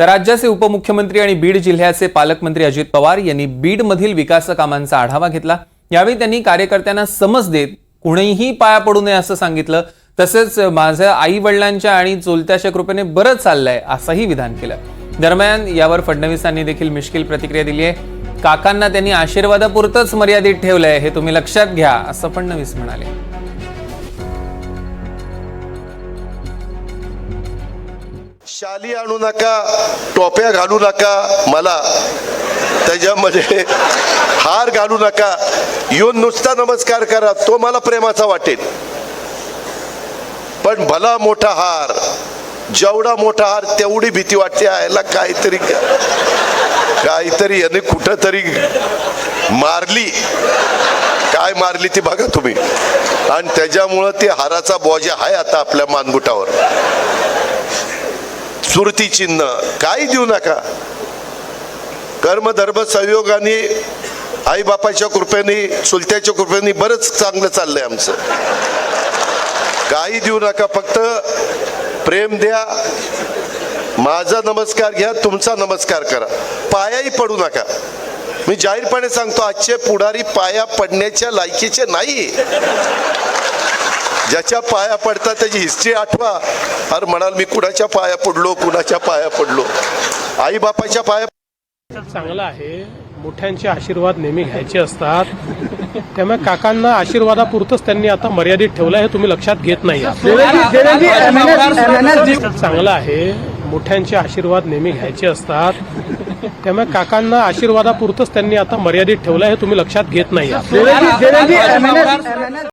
तर राज्याचे उपमुख्यमंत्री आणि बीड जिल्ह्याचे पालकमंत्री अजित पवार यांनी बीडमधील विकास कामांचा आढावा घेतला। यावेळी त्यांनी कार्यकर्त्यांना समज देत कुणीही पाया पडू नये असं सांगितलं। तसेच माझ्या आई वडिलांच्या आणि चुलत्याच्या कृपेने बरं चाललंय असंही विधान केलं। दरम्यान यावर फडणवीसांनी देखील मिश्किल प्रतिक्रिया दिली आहे। काकांना त्यांनी आशीर्वादापुरतच मर्यादित ठेवलंय हे तुम्ही लक्षात घ्या असं फडणवीस म्हणाले। शाली आणू नका, टोप्या घालू नका, मला त्याच्यामध्ये हार घालू नका, येऊन नुसता नमस्कार करा, तो मला प्रेमाचा वाटेल। पण भला मोठा हार, जेवढा मोठा हार तेवढी भीती वाटते। याला काहीतरी याने कुठंतरी मारली, काय मारली ती बघा तुम्ही, आणि त्याच्यामुळं ते हाराचा बोजा आहे आता आपल्या मानगुटावर। सुरती चिन्ह काही देऊ नका। कर्मधर्म संयोगाने, आई बापाच्या कृपेने, चुलत्याच्या कृपेने बरंच चांगलं चाललंय आमचं। काही देऊ नका, फक्त प्रेम द्या, माझा नमस्कार घ्या, तुमचा नमस्कार करा, पायाही पडू नका। मी जाहीरपणे सांगतो, आजचे पुढारी पाया पडण्याच्या लायकीचे नाही। ज्याच्या पाया पडतात त्याची हिस्ट्री आठवा। अरे म्हणाल मी कुणाच्या पाया पडलो, कुणाच्या पाया पडलो, आई बापाच्या पाया। चांगलं आहे, मोठ्यांचे आशीर्वाद नेहमी घ्यायचे असतात, त्यामुळे काकांना आशीर्वादापुरतच त्यांनी आता मर्यादित ठेवलं हे तुम्ही लक्षात घेत नाही। चांगलं आहे, मोठ्यांचे आशीर्वाद नेहमी घ्यायचे असतात, त्यामुळे काकांना आशीर्वादापुरतच त्यांनी आता मर्यादित ठेवलं हे तुम्ही लक्षात घेत नाही।